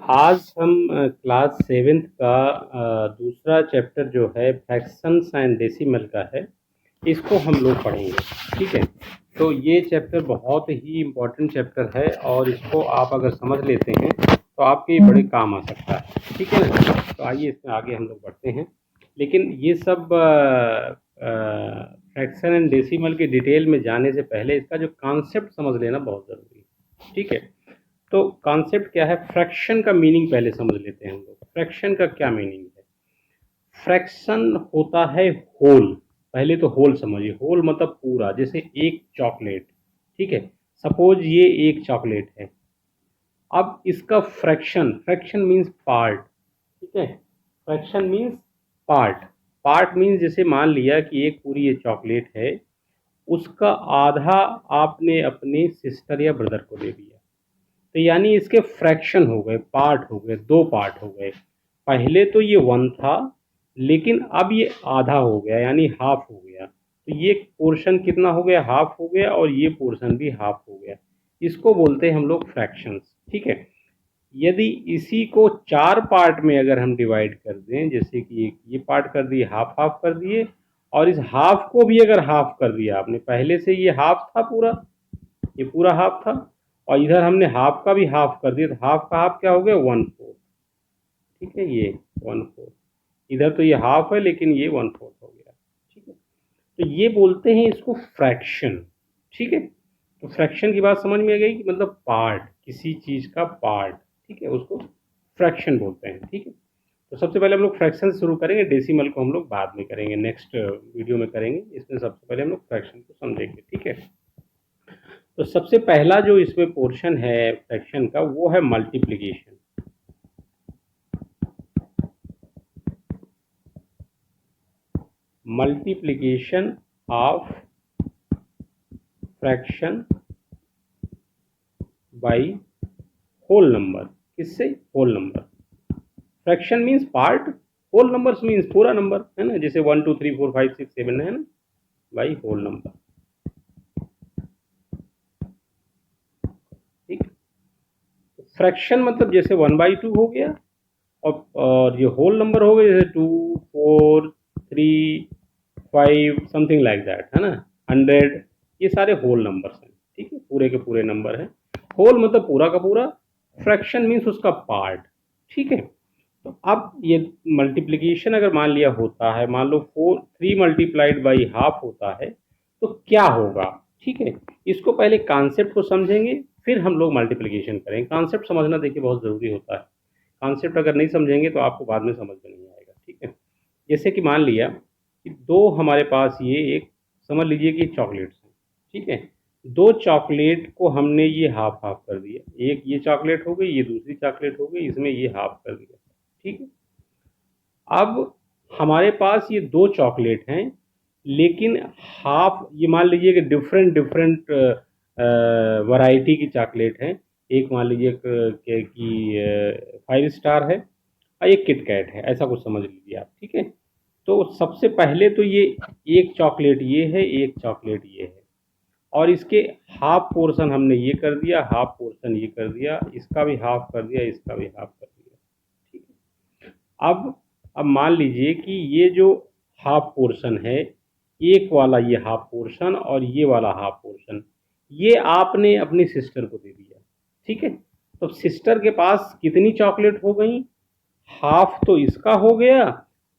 आज हम class seventh का दूसरा चैप्टर जो है फ्रैक्शंस एंड डेसिमल का है, इसको हम लोग पढ़ेंगे। ठीक है, तो ये चैप्टर बहुत ही इम्पोर्टेंट चैप्टर है और इसको आप अगर समझ लेते हैं तो आपके बड़े काम आ सकता है। ठीक है ना, तो आइए इसमें आगे हम लोग बढ़ते हैं। लेकिन ये सब फ्रैक्शन एंड डेसिमल के डिटेल में जाने से पहले इसका जो कॉन्सेप्ट समझ लेना बहुत ज़रूरी है। ठीक है, तो कॉन्सेप्ट क्या है, फ्रैक्शन का मीनिंग पहले समझ लेते हैं हम लोग। फ्रैक्शन का क्या मीनिंग है? फ्रैक्शन होता है होल। पहले तो होल समझिए, होल मतलब पूरा। जैसे एक चॉकलेट, ठीक है, सपोज ये एक चॉकलेट है। अब इसका फ्रैक्शन, फ्रैक्शन मीन्स पार्ट। ठीक है, fraction means part. Part means जैसे मान लिया कि एक पूरी ये चॉकलेट है, उसका आधा आपने अपने सिस्टर या ब्रदर को दे दिया, तो यानी इसके फ्रैक्शन हो गए, पार्ट हो गए, दो पार्ट हो गए। पहले तो ये वन था, लेकिन अब ये आधा हो गया, यानी हाफ हो गया। तो ये पोर्शन कितना हो गया? हाफ हो गया, और ये पोर्शन भी हाफ हो गया। इसको बोलते हैं हम लोग फ्रैक्शंस। ठीक है, यदि इसी को चार पार्ट में अगर हम डिवाइड कर दें, जैसे कि एक ये पार्ट कर दिए, हाफ हाफ कर दिए, और इस हाफ को भी अगर हाफ कर दिया आपने, पहले से ये हाफ था पूरा, ये पूरा हाफ था, और इधर हमने हाफ का भी हाफ कर दिया, तो हाफ का हाफ क्या हो गया? One fourth. ठीक है, ये वन फोर्थ। इधर तो ये हाफ है, लेकिन ये वन फोर्थ हो गया। ठीक है, तो ये बोलते हैं इसको फ्रैक्शन। ठीक है, तो फ्रैक्शन की बात समझ में आ गई कि मतलब पार्ट, किसी चीज का पार्ट। ठीक है, उसको फ्रैक्शन बोलते हैं। ठीक है, तो सबसे पहले हम लोग फ्रैक्शन से शुरू करेंगे, डेसिमल को हम लोग बाद में करेंगे, नेक्स्ट वीडियो में करेंगे। इसमें सबसे पहले हम लोग फ्रैक्शन को समझेंगे। ठीक है, तो सबसे पहला जो इसमें पोर्शन है फ्रैक्शन का, वो है multiplication. Multiplication of fraction by whole number. किससे? Whole number. Fraction means part, whole numbers means पूरा नंबर, है ना। जैसे 1 2 3 4 5 6 7 है ना, बाई होल नंबर। ठीक, फ्रैक्शन मतलब जैसे 1/2 हो गया, और ये होल नंबर हो गए जैसे 2 4 3 5 समथिंग लाइक दैट, है ना, 100। ये सारे होल नंबर्स हैं। ठीक है, पूरे के पूरे नंबर हैं। होल मतलब पूरा का पूरा, फ्रैक्शन मीन्स उसका पार्ट। ठीक है, तो अब ये मल्टीप्लिकेशन अगर मान लिया होता है, मान लो 3 मल्टीप्लाइड बाई हाफ होता है, तो क्या होगा? ठीक है, इसको पहले कॉन्सेप्ट को समझेंगे, फिर हम लोग मल्टीप्लिकेशन करेंगे। कॉन्सेप्ट समझना देखिए बहुत ज़रूरी होता है। कॉन्सेप्ट अगर नहीं समझेंगे तो आपको बाद में समझ में नहीं आएगा। ठीक है, जैसे कि मान लिया कि दो हमारे पास ये एक, समझ लीजिए कि चॉकलेट्स हैं। ठीक है, दो चॉकलेट को हमने ये हाफ हाफ कर दिया, एक ये चॉकलेट हो गई, ये दूसरी चॉकलेट हो गई, इसमें ये हाफ कर दिया। ठीक है, अब हमारे पास ये दो चॉकलेट हैं, लेकिन हाफ, ये मान लीजिए कि डिफरेंट डिफरेंट वैरायटी की चॉकलेट हैं। एक मान लीजिए कि 5 स्टार है, और एक किटकैट है, ऐसा कुछ समझ लीजिए आप। ठीक है, तो सबसे पहले तो ये एक चॉकलेट ये है, एक चॉकलेट ये है, और इसके हाफ पोर्शन हमने ये कर दिया, हाफ पोर्शन ये कर दिया, इसका भी हाफ कर दिया, इसका भी हाफ कर दिया। ठीक है, अब मान लीजिए कि ये जो हाफ पोर्शन है, एक वाला ये हाफ पोर्शन और ये वाला हाफ पोर्शन, ये आपने अपनी सिस्टर को दे दिया। ठीक है, तो सिस्टर के पास कितनी चॉकलेट हो गई? हाफ तो इसका हो गया,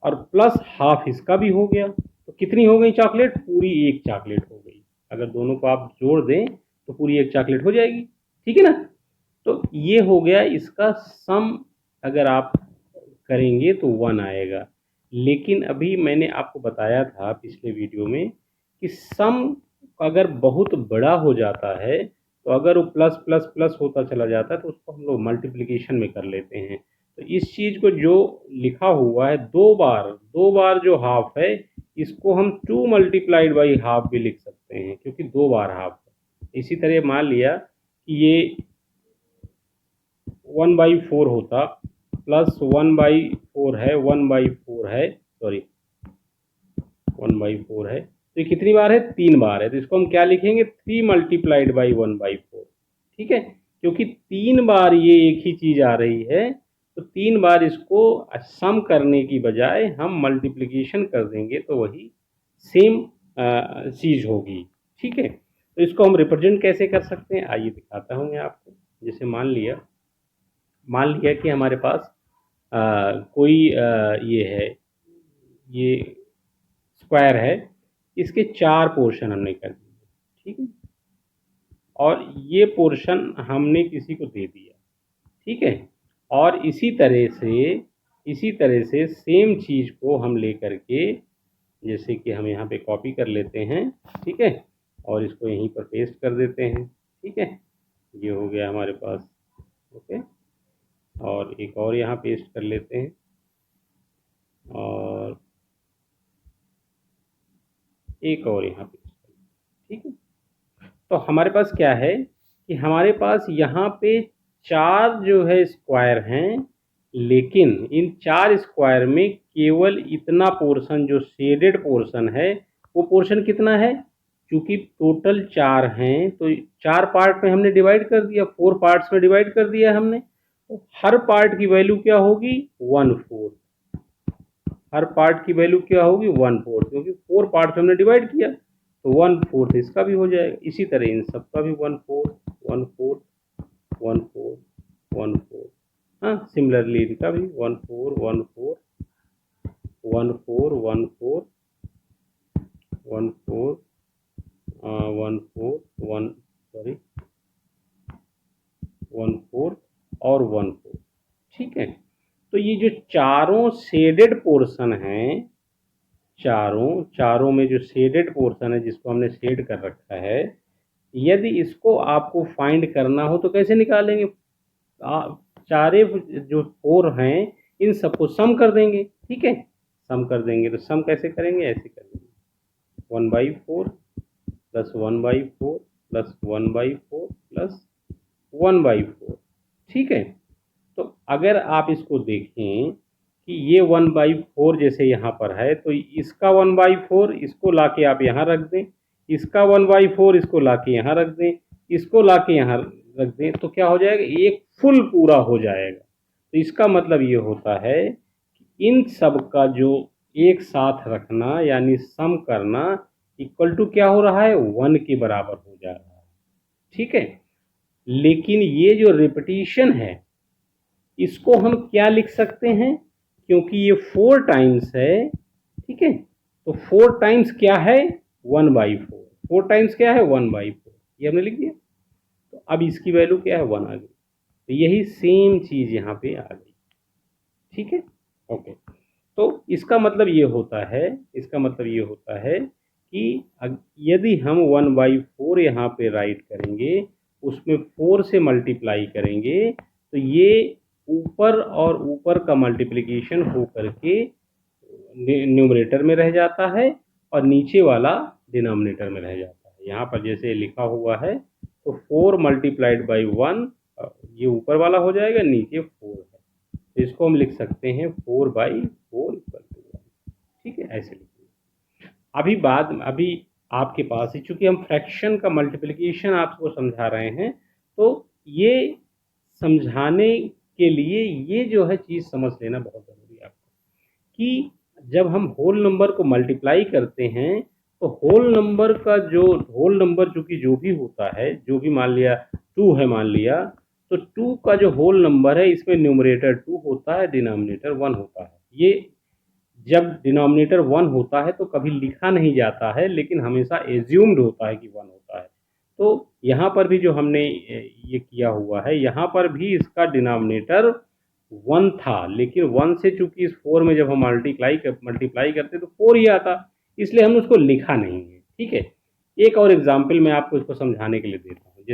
और प्लस हाफ इसका भी हो गया, तो कितनी हो गई चॉकलेट? पूरी एक चॉकलेट हो गई। अगर दोनों को आप जोड़ दें तो पूरी एक चॉकलेट हो जाएगी। ठीक है ना, तो ये हो गया इसका सम। अगर आप करेंगे तो 1 आएगा। लेकिन अभी मैंने आपको बताया था पिछले वीडियो में कि सम अगर बहुत बड़ा हो जाता है, तो अगर वो प्लस प्लस प्लस होता चला जाता है, तो उसको हम लोग मल्टीप्लिकेशन में कर लेते हैं। तो इस चीज़ को जो लिखा हुआ है दो बार जो हाफ है, इसको हम 2 मल्टीप्लाइड बाई हाफ भी लिख सकते हैं, क्योंकि दो बार हाफ है। इसी तरह मान लिया कि ये 1/4 होता, प्लस 1/4 है, 1/4 है, सॉरी 1/4 है, तो ये कितनी बार है? 3 बार है, तो इसको हम क्या लिखेंगे? 3 मल्टीप्लाइड बाई 1/4। ठीक है, क्योंकि 3 बार ये एक ही चीज़ आ रही है, तो 3 बार इसको सम करने की बजाय हम मल्टीप्लिकेशन कर देंगे तो वही सेम चीज़ होगी। ठीक है, तो इसको हम रिप्रेजेंट कैसे कर सकते हैं, आइए दिखाता हूँ मैं आपको। जैसे मान लिया कि हमारे पास कोई ये है, ये स्क्वायर है, इसके 4 पोर्शन हमने कर दिए। ठीक है, और ये पोर्शन हमने किसी को दे दिया। ठीक है, और इसी तरह से सेम चीज़ को हम लेकर के, जैसे कि हम यहाँ पे कॉपी कर लेते हैं। ठीक है, और इसको यहीं पर पेस्ट कर देते हैं। ठीक है, ये हो गया हमारे पास। ओके, और एक और यहाँ पेस्ट कर लेते हैं, और एक और यहाँ पेस्ट कर लेते हैं। ठीक है, तो हमारे पास क्या है कि हमारे पास यहाँ पे 4 जो है स्क्वायर हैं, लेकिन इन 4 स्क्वायर में केवल इतना पोर्शन जो शेडेड पोर्शन है, वो पोर्शन कितना है, चूंकि टोटल 4 हैं तो 4 पार्ट में हमने डिवाइड कर दिया, 4 पार्ट्स में डिवाइड कर दिया हमने, तो हर पार्ट की वैल्यू क्या होगी, 1/4। हर पार्ट की वैल्यू क्या होगी, 1/4, क्योंकि 4 पार्ट में हमने डिवाइड किया, तो 1/4 इसका भी हो जाएगा। इसी तरह इन सब का भी 1/4 1/4 1/4 1/4। हाँ, सिमिलरली इनका भी 1/4 1/4 1/4 1/4 1/4 1/4 1 सॉरी 1/4 और 1/4। ठीक है, तो ये जो चारों शेडेड पोर्शन हैं, चारों में जो शेडेड पोर्शन है, जिसको हमने शेड कर रखा है, यदि इसको आपको फाइंड करना हो तो कैसे निकालेंगे, चारे जो 4 हैं इन सबको सम कर देंगे। ठीक है, सम कर देंगे, तो सम कैसे करेंगे, ऐसे करेंगे, 1/4 प्लस 1/4 प्लस 1/4 प्लस 1/4। ठीक है, तो अगर आप इसको देखें कि ये 1/4 जैसे यहाँ पर है, तो इसका 1/4 इसको लाके आप यहाँ रख दें, इसका 1/4 इसको लाके यहाँ रख दें, इसको लाके यहाँ रख दें, तो क्या हो जाएगा, एक फुल पूरा हो जाएगा। तो इसका मतलब ये होता है कि इन सब का जो एक साथ रखना यानी सम करना इक्वल टू क्या हो रहा है, 1 के बराबर हो जा रहा है। ठीक है, लेकिन ये जो रिपीटिशन है इसको हम क्या लिख सकते हैं, क्योंकि ये 4 टाइम्स है। ठीक है, तो 4 टाइम्स क्या है, 1/4। 4 टाइम्स क्या है, 1/4, ये हमने लिख दिया। तो अब इसकी वैल्यू क्या है, 1 आ गई। तो यही सेम चीज़ यहाँ पे आ गई। ठीक है, ओके, तो इसका मतलब ये होता है कि यदि हम 1/4 यहाँ पे राइट करेंगे, उसमें 4 से मल्टीप्लाई करेंगे, तो ये ऊपर और ऊपर का मल्टीप्लिकेशन हो करके न्यूमरेटर में रह जाता है और नीचे वाला डिनोमिनेटर में रह जाता है। यहाँ पर जैसे लिखा हुआ है, तो 4 मल्टीप्लाइड बाई 1, ये ऊपर वाला हो जाएगा, नीचे 4 है, तो इसको हम लिख सकते हैं 4/4 इक्वल टू 1। ठीक है, ऐसे लिखिए। अभी आपके पास ही, चूंकि हम फ्रैक्शन का मल्टीप्लिकेशन आपको समझा रहे हैं, तो ये समझाने के लिए ये जो है चीज़ समझ लेना बहुत ज़रूरी है आपको, कि जब हम होल नंबर को मल्टीप्लाई करते हैं, तो होल नंबर चूंकि जो भी होता है, जो भी मान लिया 2 है मान लिया, तो 2 का जो होल नंबर है इसमें न्यूमरेटर 2 होता है, डिनोमिनेटर 1 होता है। ये जब डिनोमिनेटर 1 होता है तो कभी लिखा नहीं जाता है, लेकिन हमेशा एज्यूम्ड होता है कि 1 होता है। तो यहाँ पर भी जो हमने ये किया हुआ है, यहाँ पर भी इसका डिनोमिनेटर 1 था, लेकिन 1 से चूंकि इस 4 में जब हम मल्टीप्लाई करते तो 4 ही आता, इसलिए हमने उसको लिखा नहीं है। ठीक है, एक और एग्जाम्पल मैं आपको इसको समझाने के लिए देता हूँ।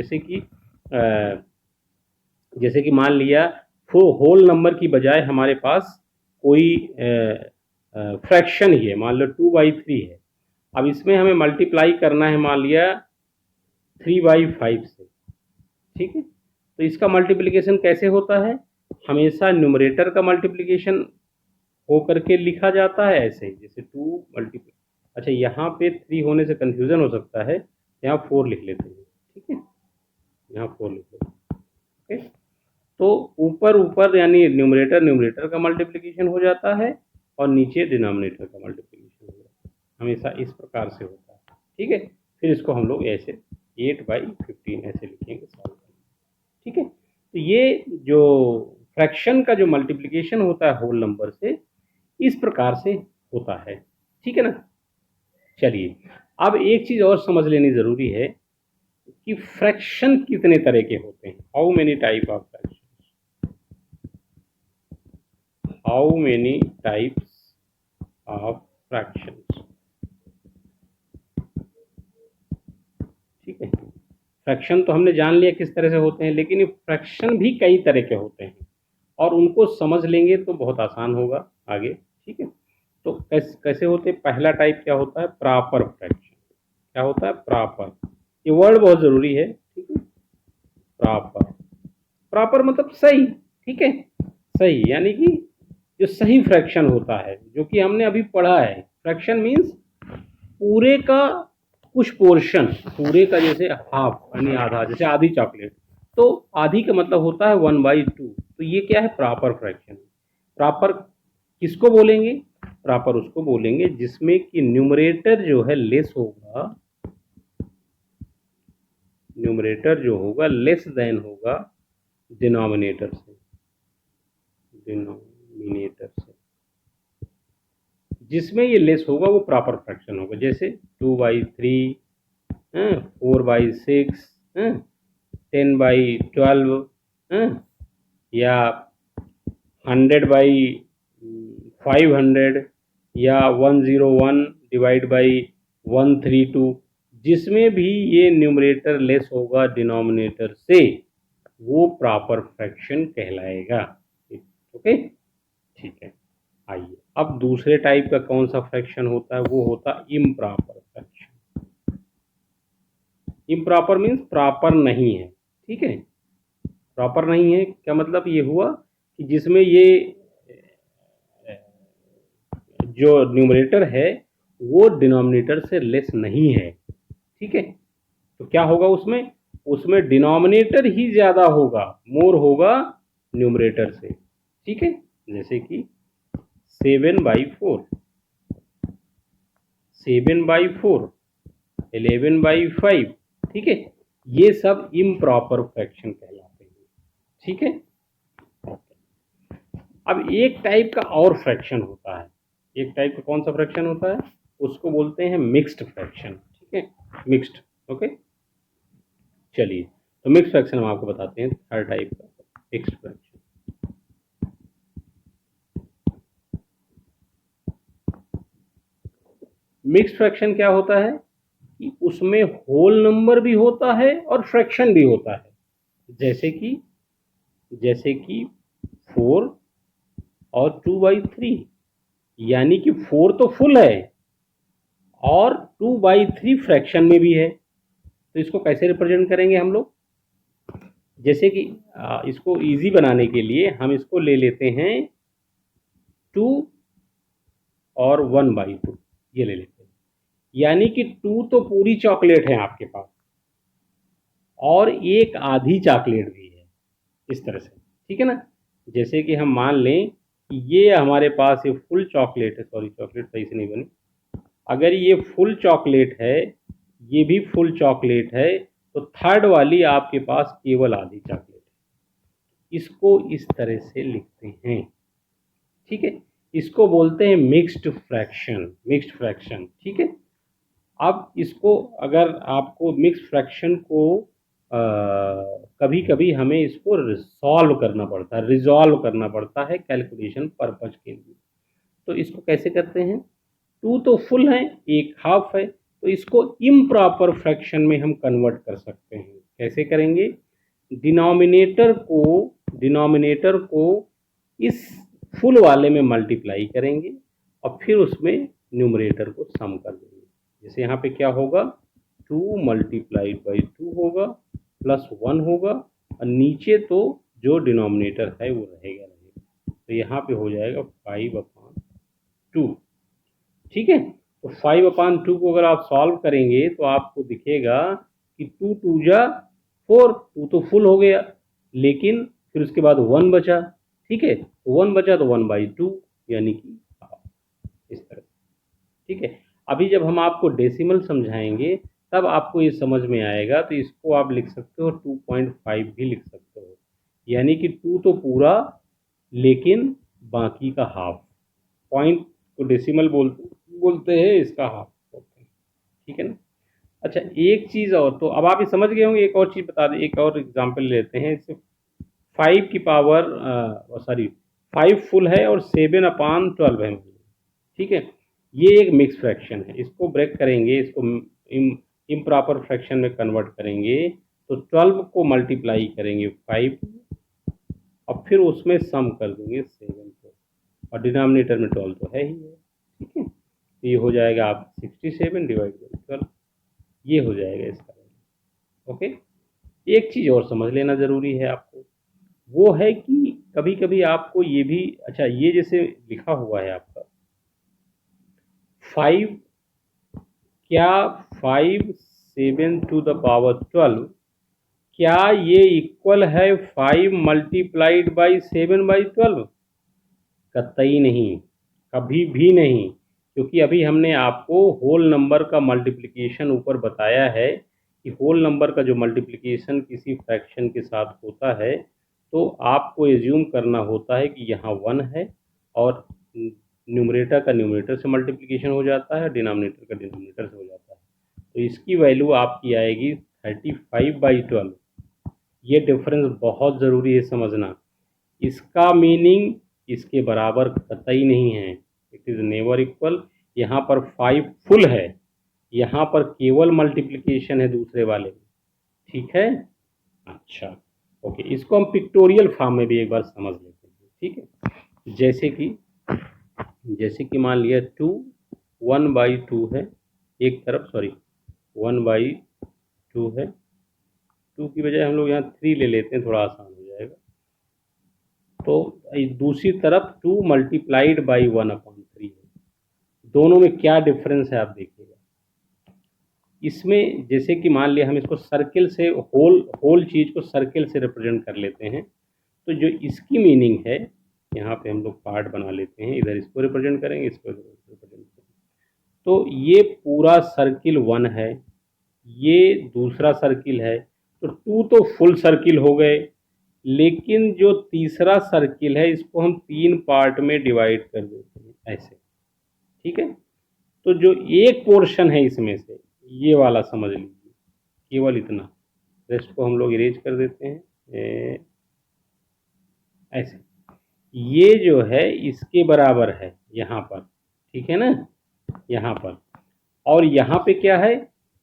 जैसे कि मान लिया होल नंबर की बजाय हमारे पास कोई फ्रैक्शन ही है, मान लो 2/3 है। अब इसमें हमें मल्टीप्लाई करना है मान लिया 3/5 से। ठीक है, तो इसका मल्टीप्लिकेशन कैसे होता है, हमेशा न्यूमरेटर का मल्टीप्लिकेशन हो करके लिखा जाता है, ऐसे जैसे 2 मल्टीप्लाई, अच्छा यहाँ पे 3 होने से कंफ्यूजन हो सकता है, यहाँ 4 लिख लेते हैं। ठीक है, यहाँ 4 लिख लेते हैं। ओके, तो ऊपर ऊपर यानी न्यूमरेटर न्यूमरेटर का मल्टीप्लिकेशन हो जाता है और नीचे डिनोमिनेटर का मल्टीप्लिकेशन हो जाता है, हमेशा इस प्रकार से होता है। ठीक है, फिर इसको हम लोग ऐसे 8/15 ऐसे लिखेंगे, सॉल्व करेंगे। ठीक है, तो ये जो फ्रैक्शन का जो मल्टीप्लिकेशन होता है होल नंबर से, इस प्रकार से होता है। ठीक है ना। चलिए, अब एक चीज़ और समझ लेनी ज़रूरी है कि फ्रैक्शन कितने तरह के होते हैं। How many type of fraction, how many types of fractions. ठीक है, फ्रैक्शन तो हमने जान लिया किस तरह से होते हैं, लेकिन ये फ्रैक्शन भी कई तरह के होते हैं और उनको समझ लेंगे तो बहुत आसान होगा आगे। ठीक है, तो कैसे होते हैं। पहला टाइप क्या होता है, प्रॉपर फ्रैक्शन। क्या होता है, प्रॉपर। ये वर्ड बहुत ज़रूरी है। ठीक है, प्रॉपर, प्रॉपर मतलब सही। ठीक है, सही यानी कि जो सही फ्रैक्शन होता है, जो कि हमने अभी पढ़ा है। फ्रैक्शन मीन्स पूरे का कुछ पोर्शन, पूरे का जैसे हाफ यानी आधा, जैसे आधी चॉकलेट, तो आधी का मतलब होता है 1/2। तो ये क्या है, प्रॉपर फ्रैक्शन। प्रॉपर किसको बोलेंगे, प्रॉपर उसको बोलेंगे जिसमें कि न्यूमरेटर जो है लेस होगा, न्यूमरेटर जो होगा लेस देन होगा डिनोमिनेटर से, डिनोमिनेटर से जिसमें ये लेस होगा वो प्रॉपर फ्रैक्शन होगा। जैसे 2/3, 4/6, 10/12, या 100/500, या 101 डिवाइड बाई 132, जिसमें भी ये न्यूमरेटर लेस होगा डिनोमिनेटर से, वो प्रॉपर फ्रैक्शन कहलाएगा। ओके, ठीक है। आइए, अब दूसरे टाइप का कौन सा फ्रैक्शन होता है, वो होता है improper fraction. Improper means proper नहीं है। ठीक है, प्रॉपर नहीं है क्या मतलब ये हुआ कि जिसमें ये जो न्यूमरेटर है वो डिनोमिनेटर से लेस नहीं है। ठीक है, तो क्या होगा उसमें, उसमें डिनोमिनेटर ही ज़्यादा होगा, मोर होगा न्यूमरेटर से। ठीक है, जैसे कि 7/4, 7/4, 11/5। ठीक है, ये सब इम्प्रॉपर फ्रैक्शन कहलाते हैं। ठीक है, अब एक टाइप का और फ्रैक्शन होता है। एक टाइप का कौन सा फ्रैक्शन होता है, उसको बोलते हैं मिक्स्ड फ्रैक्शन। ठीक है, मिक्स्ड। ओके, चलिए, तो मिक्स्ड फ्रैक्शन हम आपको बताते हैं। थर्ड टाइप का मिक्स्ड फ्रैक्शन। मिक्स्ड फ्रैक्शन क्या होता है कि उसमें होल नंबर भी होता है और फ्रैक्शन भी होता है। जैसे कि 4 और 2/3, यानी कि 4 तो फुल है और 2/3 फ्रैक्शन में भी है। तो इसको कैसे रिप्रेजेंट करेंगे हम लोग, जैसे कि इसको इजी बनाने के लिए हम इसको ले लेते हैं 2 और 1/2, ये ले लेते हैं। यानी कि 2 तो पूरी चॉकलेट है आपके पास और एक आधी चॉकलेट भी है, इस तरह से। ठीक है ना, जैसे कि हम मान लें कि ये हमारे पास ये फुल चॉकलेट है, सॉरी चॉकलेट सही से नहीं बनी। अगर ये फुल चॉकलेट है, ये भी फुल चॉकलेट है, तो थर्ड वाली आपके पास केवल आधी चॉकलेट है। इसको इस तरह से लिखते हैं। ठीक है, इसको बोलते हैं मिक्स्ड फ्रैक्शन, मिक्स्ड फ्रैक्शन। ठीक है, अब इसको अगर आपको मिक्स्ड फ्रैक्शन को कभी कभी हमें इसको सॉल्व करना पड़ता है, रिजॉल्व करना पड़ता है कैलकुलेशन पर्पज के लिए। तो इसको कैसे करते हैं, 2 तो फुल है, एक हाफ है, तो इसको इम्प्रॉपर फ्रैक्शन में हम कन्वर्ट कर सकते हैं। कैसे करेंगे, डिनोमिनेटर को इस फुल वाले में मल्टीप्लाई करेंगे और फिर उसमें न्यूमरेटर को सम कर देंगे। जैसे यहाँ पे क्या होगा, 2 मल्टीप्लाइड बाई 2 होगा प्लस 1 होगा, और नीचे तो जो डिनोमिनेटर है वो रहेगा। तो यहाँ पे हो जाएगा 5/2। ठीक है, तो 5/2 को अगर आप सॉल्व करेंगे तो आपको दिखेगा कि 2 2 जा 4, 2 तो फुल हो गया, लेकिन फिर उसके बाद 1 बचा, ठीक है, 1 बचा तो 1/2 यानी कि हाफ, इस तरह, ठीक है। अभी जब हम आपको डेसिमल समझाएंगे तब आपको ये समझ में आएगा, तो इसको आप लिख सकते हो 2.5 भी लिख सकते हो, यानी कि 2 तो पूरा लेकिन बाकी का हाफ, पॉइंट को डेसिमल बोलते हैं, इसका हाफ बोलते हैं, ठीक है ना। अच्छा, एक चीज़ और, तो अब आप ये समझ गए होंगे, एक और चीज़ बता दें, एक और एग्जांपल लेते हैं। इससे 5 की पावर सॉरी 5 फुल है और 7/12 है, ठीक है। ये एक मिक्स फ्रैक्शन है, इसको ब्रेक करेंगे, इसको इम्प्रॉपर फ्रैक्शन में कन्वर्ट करेंगे, तो 12 को मल्टीप्लाई करेंगे 5 और फिर उसमें सम कर देंगे 7 को, और डिनोमिनेटर में 12 तो है ही है, ठीक है। तो ये हो जाएगा आप 67 डिवाइड बाई 12, ये हो जाएगा इसका वैल्यू, ओके। एक चीज़ और समझ लेना ज़रूरी है आपको, वो है कि कभी कभी आपको ये भी, अच्छा ये जैसे लिखा हुआ है आपका 5, क्या 5 7 टू द पावर 12, क्या ये इक्वल है 5 मल्टीप्लाइड बाई 7/12? कतई नहीं, कभी भी नहीं, क्योंकि अभी हमने आपको होल नंबर का मल्टीप्लिकेशन ऊपर बताया है कि होल नंबर का जो मल्टीप्लिकेशन किसी फ्रैक्शन के साथ होता है, तो आपको एज्यूम करना होता है कि यहाँ 1 है और न्यूमरेटर का न्यूमरेटर से मल्टीप्लिकेशन हो जाता है, डिनोमिनेटर का डिनोमिनेटर से हो जाता है, तो इसकी वैल्यू आपकी आएगी 35/12। ये डिफरेंस बहुत ज़रूरी है समझना, इसका मीनिंग इसके बराबर कतई नहीं है, इट इज़ नेवर इक्वल। यहाँ पर 5 फुल है, यहाँ पर केवल मल्टीप्लिकेशन है दूसरे वाले में, ठीक है। अच्छा, ओके, इसको हम पिक्टोरियल फॉर्म में भी एक बार समझ लेते हैं, ठीक है। जैसे कि मान लिया 2 1/2 है एक तरफ, सॉरी 1/2 है, 2 की बजाय हम लोग यहाँ 3 ले लेते हैं, थोड़ा आसान हो जाएगा। तो दूसरी तरफ 2 मल्टीप्लाइड बाई 1/3 है, दोनों में क्या डिफरेंस है आप देखिएगा। इसमें जैसे कि मान लिया हम इसको सर्किल से, होल चीज़ को सर्किल से रिप्रेजेंट कर लेते हैं, तो जो इसकी मीनिंग है, यहाँ पे हम लोग पार्ट बना लेते हैं, इधर इसको रिप्रेजेंट करेंगे, इसको रिप्रेजेंट करेंगे, तो ये पूरा सर्किल 1 है, ये दूसरा सर्किल है, तो 2 तो फुल सर्किल हो गए, लेकिन जो तीसरा सर्किल है इसको हम 3 पार्ट में डिवाइड कर देते हैं ऐसे, ठीक है। तो जो एक पोर्शन है इसमें से, ये वाला समझ लीजिए, केवल इतना, रेस्ट को हम लोग इरेज कर देते हैं ऐसे, ये जो है इसके बराबर है यहाँ पर, ठीक है ना, यहाँ पर, और यहाँ पे क्या है,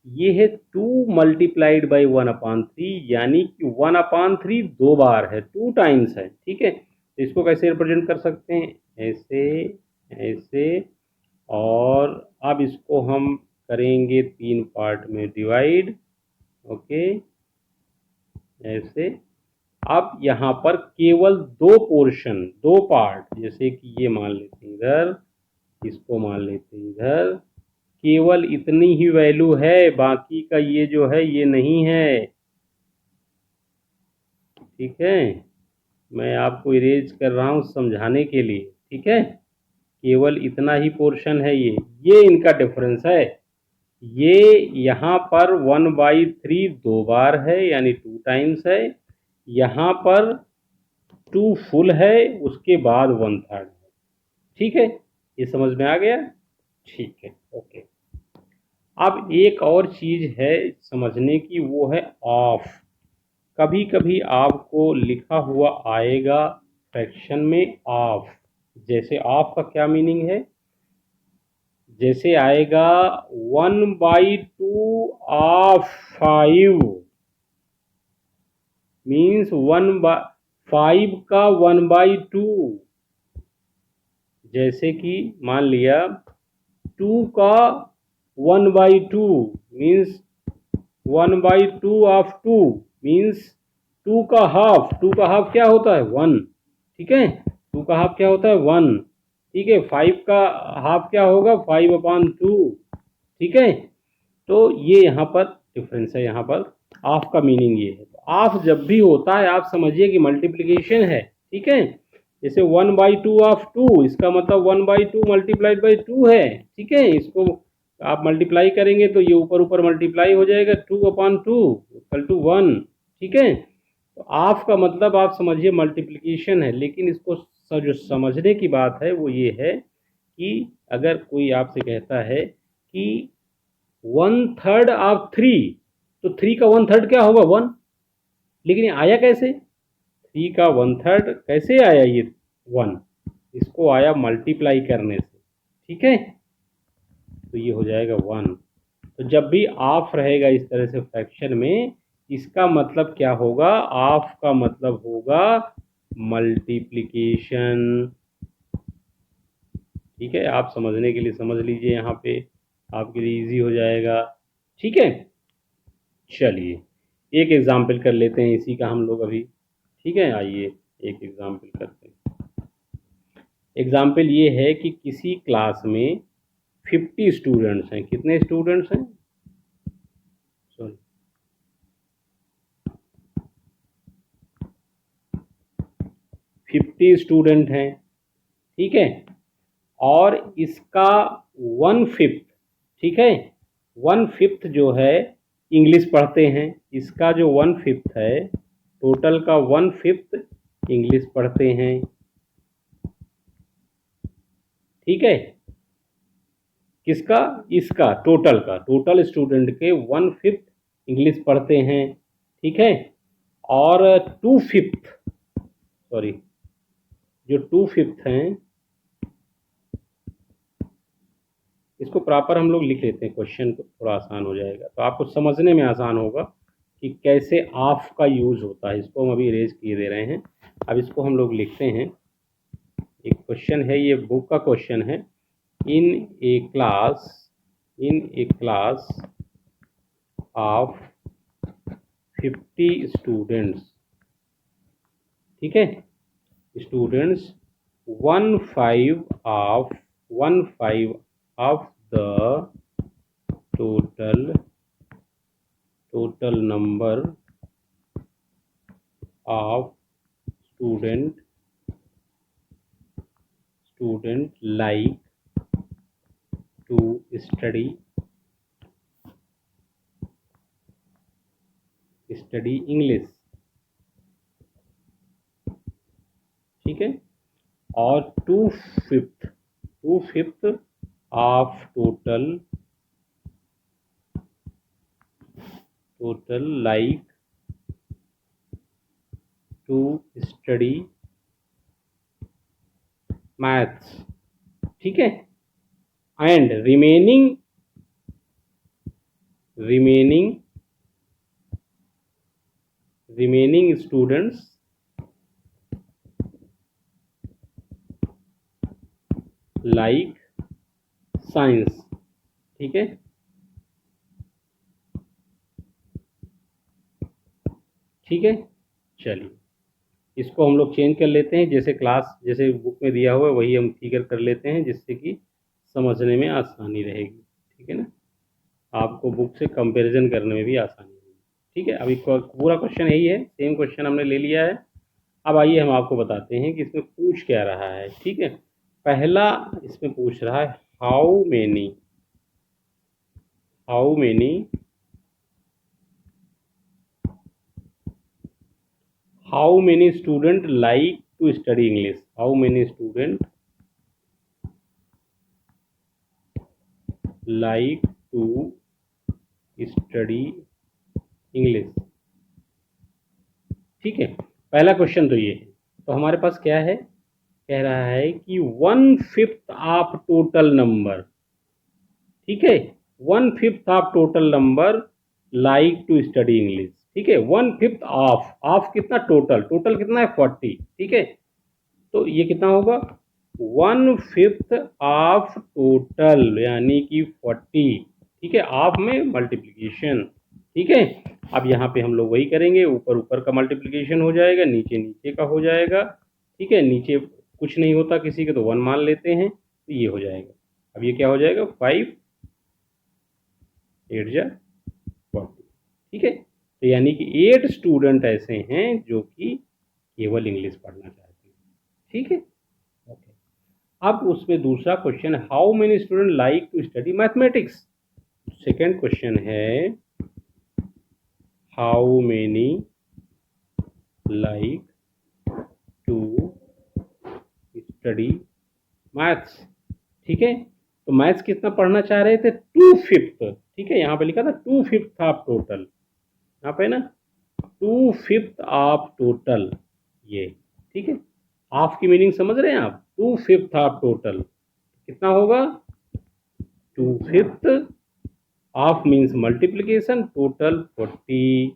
ये है 2 मल्टीप्लाइड बाई 1/3, यानी कि 1/3 दो बार है, 2 टाइम्स है, ठीक है। तो इसको कैसे रिप्रेजेंट कर सकते हैं, ऐसे ऐसे, और अब इसको हम करेंगे 3 पार्ट में डिवाइड, ओके, ऐसे। अब यहाँ पर केवल 2 पोर्शन, 2 पार्ट, जैसे कि ये मान लेते हैं इधर, इसको मान लेते हैं इधर, केवल इतनी ही वैल्यू है, बाकी का ये जो है ये नहीं है, ठीक है। मैं आपको इरेज कर रहा हूँ समझाने के लिए, ठीक है, केवल इतना ही पोर्शन है, ये इनका डिफरेंस है। ये यहाँ पर 1/3 दो बार है, यानी 2 टाइम्स है, यहाँ पर 2 फुल है, उसके बाद 1/3 है, ठीक है। ये समझ में आ गया, ठीक है, ओके। अब एक और चीज़ है समझने की, वो है ऑफ। कभी कभी आपको लिखा हुआ आएगा फ्रैक्शन में ऑफ, जैसे ऑफ का क्या मीनिंग है, जैसे आएगा 1/2 ऑफ 5, मीन्स 5 का 1/2, जैसे कि मान लिया 2 का 1/2 मीन्स 1/2 ऑफ 2 मीन्स 2 का हाफ, 2 का हाफ क्या होता है 1, ठीक है, 2 का हाफ क्या होता है 1, ठीक है। 5 का हाफ क्या होगा 5/2, ठीक है। तो ये यहाँ पर डिफरेंस है, यहाँ पर ऑफ का मीनिंग ये है। तो ऑफ जब भी होता है आप समझिए कि मल्टीप्लिकेशन है, ठीक है। जैसे 1/2 ऑफ 2, इसका मतलब 1/2 मल्टीप्लाइड बाई 2 है, ठीक है। इसको आप मल्टीप्लाई करेंगे तो ये ऊपर ऊपर मल्टीप्लाई हो जाएगा, 2/2 इक्वल टू 1, ठीक है। तो ऑफ का मतलब आप समझिए मल्टीप्लिकेशन है, लेकिन इसको जो समझने की बात है वो ये है कि अगर कोई आपसे कहता है कि 1/3 ऑफ 3, तो 3 का 1/3 क्या होगा? 1। लेकिन ये आया कैसे? 3 का 1/3 कैसे आया ये 1? इसको आया मल्टीप्लाई करने से, ठीक है। तो ये हो जाएगा 1। तो जब भी ऑफ रहेगा इस तरह से फ्रैक्शन में, इसका मतलब क्या होगा? ऑफ का मतलब होगा मल्टीप्लिकेशन, ठीक है। आप समझने के लिए समझ लीजिए, यहाँ पे आपके लिए इजी हो जाएगा, ठीक है। चलिए एक एग्जाम्पल कर लेते हैं इसी का हम लोग अभी, ठीक है। आइए एक एग्जाम्पल करते हैं। एग्जाम्पल ये है कि किसी क्लास में 50 स्टूडेंट्स हैं। कितने स्टूडेंट्स हैं? सॉरी, 50 स्टूडेंट हैं, ठीक है। और इसका 1/5, ठीक है, 1/5 जो है इंग्लिश पढ़ते हैं। इसका जो 1/5 है, टोटल का 1/5 इंग्लिश पढ़ते हैं, ठीक है। किसका? इसका, टोटल का, टोटल स्टूडेंट के 1/5 इंग्लिश पढ़ते हैं, ठीक है। और 2/5, सॉरी, जो 2/5 हैं, इसको प्रॉपर हम लोग लिख लेते हैं, क्वेश्चन को थोड़ा आसान हो जाएगा, तो आपको समझने में आसान होगा कि कैसे ऑफ का यूज होता है। इसको हम अभी इरेज किए दे रहे हैं, अब इसको हम लोग लिखते हैं। एक क्वेश्चन है, ये बुक का क्वेश्चन है। इन ए क्लास ऑफ 50 स्टूडेंट्स, ठीक है, students, 1/5 of the total number of student like to study English, ठीक है। और 2/5 of total like to study maths, ठीक है। And remaining students like science, ठीक है, ठीक है। चलिए इसको हम लोग चेंज कर लेते हैं, जैसे क्लास जैसे बुक में दिया हुआ है वही हम फिगर कर लेते हैं, जिससे कि समझने में आसानी रहेगी, ठीक है ना। आपको बुक से कंपैरिजन करने में भी आसानी होगी, ठीक है। अभी पूरा क्वेश्चन यही है, सेम क्वेश्चन हमने ले लिया है। अब आइए हम आपको बताते हैं कि इसमें पूछ क्या रहा है, ठीक है। पहला इसमें पूछ रहा है how many student like to study English. How many student like to study English, ठीक है। पहला क्वेश्चन तो ये है। तो हमारे पास क्या है? कह रहा है कि 1/5 ऑफ टोटल नंबर, ठीक है, 1/5 of total number like to study English, ठीक है। 1/5 ऑफ कितना? टोटल कितना है? 40, ठीक है। तो ये कितना होगा? 1/5 ऑफ टोटल यानी कि 40, ठीक है। ऑफ में मल्टीप्लिकेशन, ठीक है। अब यहाँ पे हम लोग वही करेंगे, ऊपर ऊपर का मल्टीप्लिकेशन हो जाएगा, नीचे नीचे का हो जाएगा, ठीक है। नीचे कुछ नहीं होता किसी के, तो 1 मान लेते हैं, तो ये हो जाएगा। अब ये क्या हो जाएगा? 5 8 जा 40, ठीक है। तो यानी कि 8 स्टूडेंट ऐसे हैं जो कि केवल इंग्लिश पढ़ना चाहते हैं। ठीक है, ओके। अब उसमें दूसरा question, how many student like to study mathematics. Second question है, how many like to study maths. ठीक है, तो मैथ्स कितना पढ़ना चाह रहे थे, 2/5। ठीक है, यहाँ पे लिखा था 2/5 ऑफ टोटल, यहाँ पे ना 2/5 ऑफ टोटल ये। ठीक है, हाफ की मीनिंग समझ रहे हैं आप, 2/5 ऑफ टोटल कितना होगा, 2/5 ऑफ मीन्स मल्टीप्लीकेशन, टोटल 40।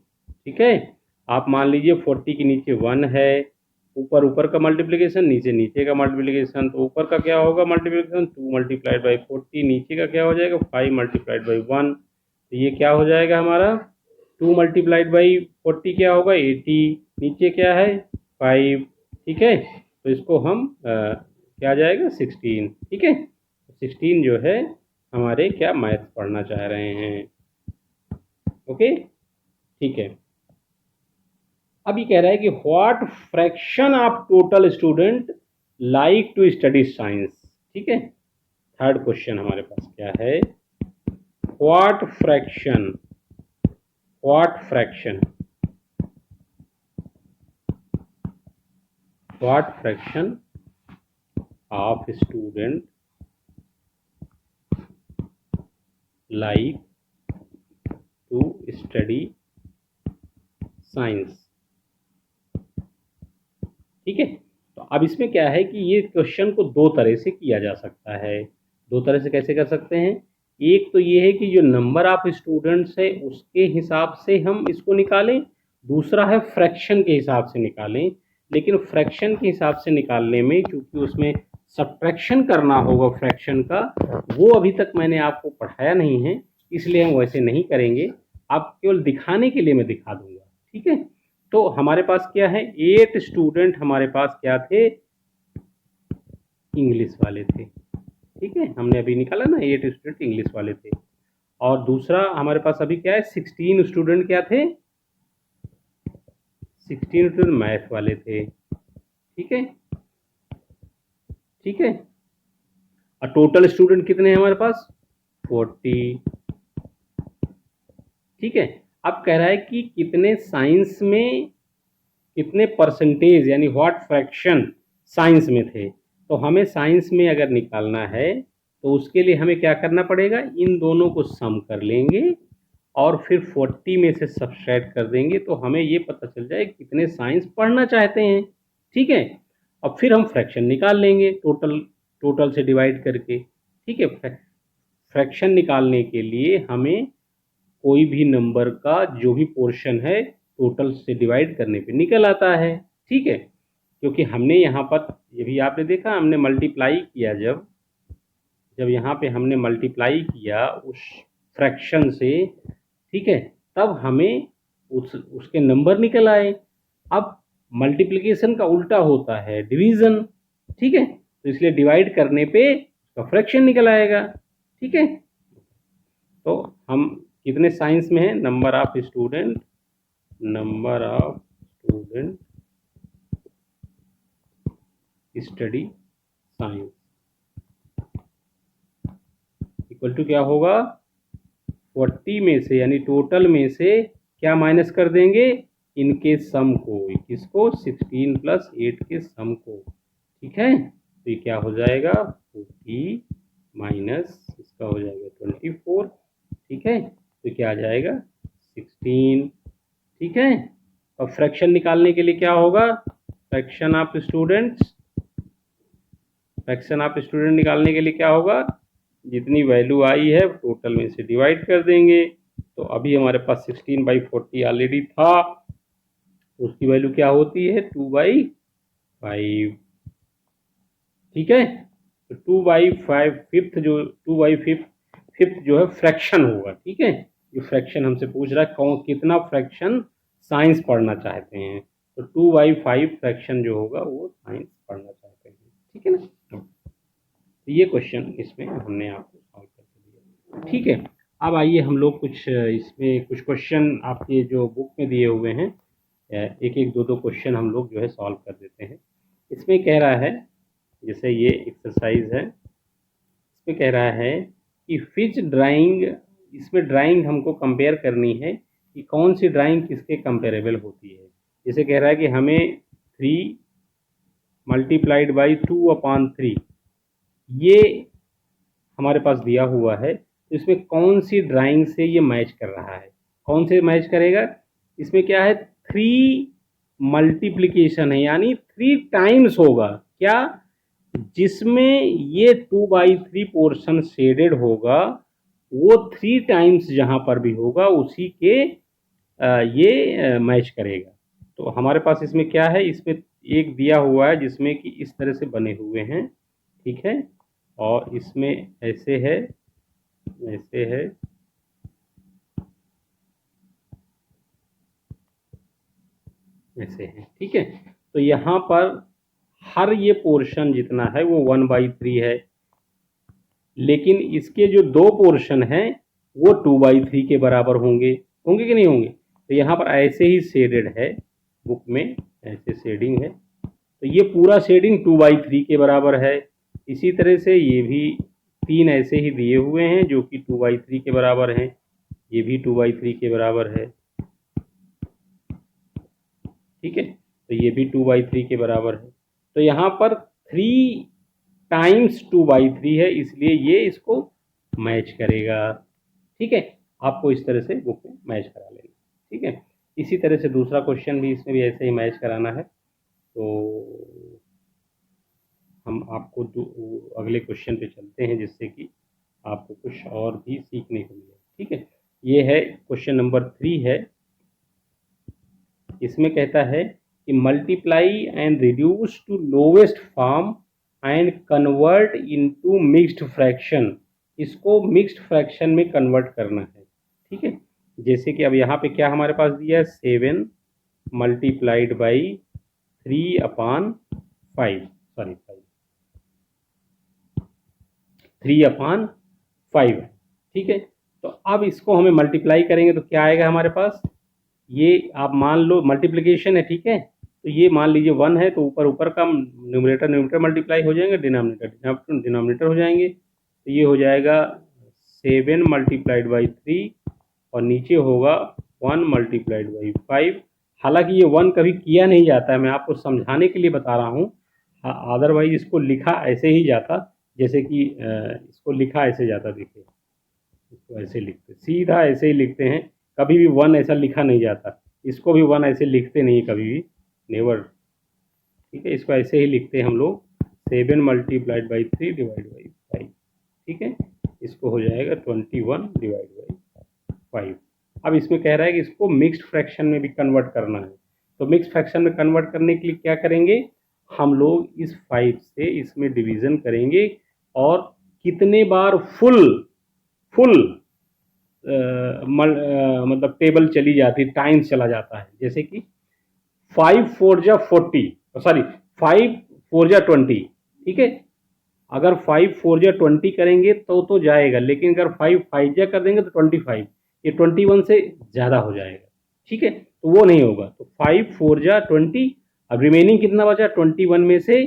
ठीक है, आप मान लीजिए 40 के नीचे 1 है, ऊपर ऊपर का मल्टीप्लीकेशन, नीचे नीचे का मल्टीप्लीकेशन, तो ऊपर का क्या होगा मल्टीप्लीकेशन, 2 मल्टीप्लाइड बाई 40, नीचे का क्या हो जाएगा 5 मल्टीप्लाइड बाई 1, तो ये क्या हो जाएगा हमारा 2 मल्टीप्लाइड बाई 40 क्या होगा 80, नीचे क्या है 5। ठीक है, तो इसको हम क्या आ जाएगा 16। ठीक है, 16 जो है हमारे क्या मैथ पढ़ना चाह रहे हैं। ओके, ठीक है। अब ये कह रहा है कि what fraction of total student like to study science. ठीक है, थर्ड क्वेश्चन हमारे पास क्या है, what fraction what fraction of student like to study science. ठीक है, तो अब इसमें क्या है कि ये क्वेश्चन को दो तरह से किया जा सकता है। दो तरह से कैसे कर सकते हैं, एक तो ये है कि जो नंबर ऑफ स्टूडेंट्स है उसके हिसाब से हम इसको निकालें, दूसरा है फ्रैक्शन के हिसाब से निकालें। लेकिन फ्रैक्शन के हिसाब से निकालने में चूंकि उसमें सब्ट्रैक्शन करना होगा फ्रैक्शन का, वो अभी तक मैंने आपको पढ़ाया नहीं है, इसलिए हम वैसे नहीं करेंगे, आप केवल दिखाने के लिए मैं दिखा दूंगा। ठीक है, तो हमारे पास क्या है, 8 स्टूडेंट हमारे पास क्या थे, इंग्लिश वाले थे। ठीक है, हमने अभी निकाला ना 8 स्टूडेंट इंग्लिश वाले थे, और दूसरा हमारे पास अभी क्या है 16 स्टूडेंट क्या थे, 16 स्टूडेंट मैथ वाले थे। ठीक है, ठीक है, और टोटल स्टूडेंट कितने हैं हमारे पास 40। ठीक है, अब कह रहा है कि कितने साइंस में कितने परसेंटेज यानी व्हाट फ्रैक्शन साइंस में थे। तो हमें साइंस में अगर निकालना है तो उसके लिए हमें क्या करना पड़ेगा, इन दोनों को सम कर लेंगे और फिर 40 में से सब्ट्रैक्ट कर देंगे, तो हमें ये पता चल जाए कितने साइंस पढ़ना चाहते हैं। ठीक है, अब फिर हम फ्रैक्शन निकाल लेंगे टोटल से डिवाइड करके। ठीक है, फ्रैक्शन निकालने के लिए हमें कोई भी नंबर का जो भी पोर्शन है टोटल से डिवाइड करने पे निकल आता है। ठीक है, क्योंकि हमने यहाँ पर ये भी आपने देखा, हमने मल्टीप्लाई किया, जब यहाँ पे हमने मल्टीप्लाई किया उस फ्रैक्शन से, ठीक है, तब हमें उसके नंबर निकल आए। अब मल्टीप्लिकेशन का उल्टा होता है डिवीजन। ठीक है, तो इसलिए डिवाइड करने पे उसका फ्रैक्शन निकल आएगा। ठीक है, तो हम कितने साइंस में है, number of student study science equal to क्या होगा, 40 में से यानी टोटल में से क्या माइनस कर देंगे, इनके सम को, किसको 16 प्लस 8 के सम को। ठीक है, तो ये क्या हो जाएगा 40 माइनस इसका हो जाएगा 24। ठीक है, तो क्या आ जाएगा 16। ठीक है, और फ्रैक्शन निकालने के लिए क्या होगा, फ्रैक्शन ऑफ स्टूडेंट निकालने के लिए क्या होगा, जितनी वैल्यू आई है टोटल में से डिवाइड कर देंगे। तो अभी हमारे पास 16/40 ऑलरेडी था, उसकी वैल्यू क्या होती है 2/5। ठीक है, तो 2/5 जो है फ्रैक्शन होगा। ठीक है, ये फ्रैक्शन हमसे पूछ रहा है कौन कितना फ्रैक्शन साइंस पढ़ना चाहते हैं, तो 2/5 फ्रैक्शन जो होगा वो साइंस पढ़ना चाहते हैं। ठीक है ना, तो ये क्वेश्चन इसमें हमने आपको सॉल्व करके दिया। ठीक है, अब आइए हम लोग कुछ इसमें कुछ क्वेश्चन आपके जो बुक में दिए हुए हैं, एक एक दो दो क्वेश्चन हम लोग जो है सॉल्व कर देते हैं। इसमें कह रहा है, जैसे ये एक्सरसाइज है, इसमें कह रहा है कि फिच ड्राइंग, इसमें ड्राइंग हमको कंपेयर करनी है कि कौन सी ड्राइंग किसके कंपेरेबल होती है। जैसे कह रहा है कि हमें 3 मल्टीप्लाइड बाई 2/3 ये हमारे पास दिया हुआ है, तो इसमें कौन सी ड्राइंग से ये मैच कर रहा है, कौन से मैच करेगा। इसमें क्या है, 3 मल्टीप्लिकेशन है, यानी 3 टाइम्स होगा क्या, जिसमें ये 2/3 पोर्शन शेडेड होगा, वो 3 टाइम्स जहां पर भी होगा उसी के ये मैच करेगा। तो हमारे पास इसमें क्या है, इसमें एक दिया हुआ है जिसमें कि इस तरह से बने हुए हैं, ठीक है, और इसमें ऐसे है, ऐसे है, ऐसे है, ठीक है। तो यहाँ पर हर ये पोर्शन जितना है वो 1/3 है, लेकिन इसके जो दो पोर्शन हैं वो 2/3 के बराबर होंगे, होंगे कि नहीं होंगे। तो यहाँ पर ऐसे ही शेडेड है, बुक में ऐसे शेडिंग है, तो ये पूरा शेडिंग 2/3 के बराबर है। इसी तरह से ये भी 3 ऐसे ही दिए हुए हैं जो कि 2/3 के बराबर हैं, ये भी 2/3 के बराबर है, ठीक है। तो ये भी 2/3 के बराबर है। तो यहाँ पर 3 टाइम्स 2/3 है, इसलिए ये इसको मैच करेगा, ठीक है। आपको इस तरह से बुक में मैच करा लेना, ठीक है। इसी तरह से दूसरा क्वेश्चन भी, इसमें भी ऐसे ही मैच कराना है। तो हम आपको अगले क्वेश्चन पे चलते हैं, जिससे कि आपको कुछ और भी सीखने को मिले, ठीक है। ये है क्वेश्चन नंबर 3 है। इसमें कहता है कि multiply and reduce to lowest form and convert into mixed fraction, इसको मिक्स्ड फ्रैक्शन में कन्वर्ट करना है, ठीक है। जैसे कि अब यहाँ पे क्या हमारे पास दिया है, 7 मल्टीप्लाइड बाई 3/5, सॉरी 3/5 है, ठीक है। तो अब इसको हमें मल्टीप्लाई करेंगे तो क्या आएगा हमारे पास, ये आप मान लो मल्टीप्लिकेशन है, ठीक है। तो ये मान लीजिए 1 है, तो ऊपर ऊपर का न्यूमरेटर न्यूमरेटर मल्टीप्लाई हो जाएंगे, डिनोमिनेटर डिनोमिनेटर हो जाएंगे। तो ये हो जाएगा 7 मल्टीप्लाइड बाई 3, और नीचे होगा 1 मल्टीप्लाइड बाई 5। हालांकि ये 1 कभी किया नहीं जाता है, मैं आपको समझाने के लिए बता रहा हूँ, अदरवाइज इसको लिखा ऐसे ही जाता, जैसे कि इसको लिखा ऐसे जाता, देखिए इसको ऐसे लिखते, सीधा ऐसे ही लिखते हैं, कभी भी 1 ऐसा लिखा नहीं जाता, इसको भी 1 ऐसे लिखते नहीं कभी भी, नेवर, ठीक है। इसको ऐसे ही लिखते हैं हम लोग, 7 मल्टीप्लाइड बाई 3 डिवाइड बाई 5, ठीक है। इसको हो जाएगा 21 डिवाइड बाई 5। अब इसमें कह रहा है कि इसको मिक्स्ड फ्रैक्शन में भी कन्वर्ट करना है। तो मिक्स्ड फ्रैक्शन में कन्वर्ट करने के लिए क्या करेंगे, हम लोग इस 5 से इसमें डिवीजन करेंगे, और कितने बार फुल फुल मतलब टेबल चली जाती, टाइम्स चला जाता है। जैसे कि 5 4 जा 40, सॉरी 5 4 जा 20, ठीक है। अगर 5 4 जा 20 करेंगे तो जाएगा, लेकिन अगर 5 5 जा कर देंगे तो 25, ये 21 से ज़्यादा हो जाएगा, ठीक है। तो वो नहीं होगा, तो 5 4 जा 20, अब रिमेनिंग कितना बचा, 21 में से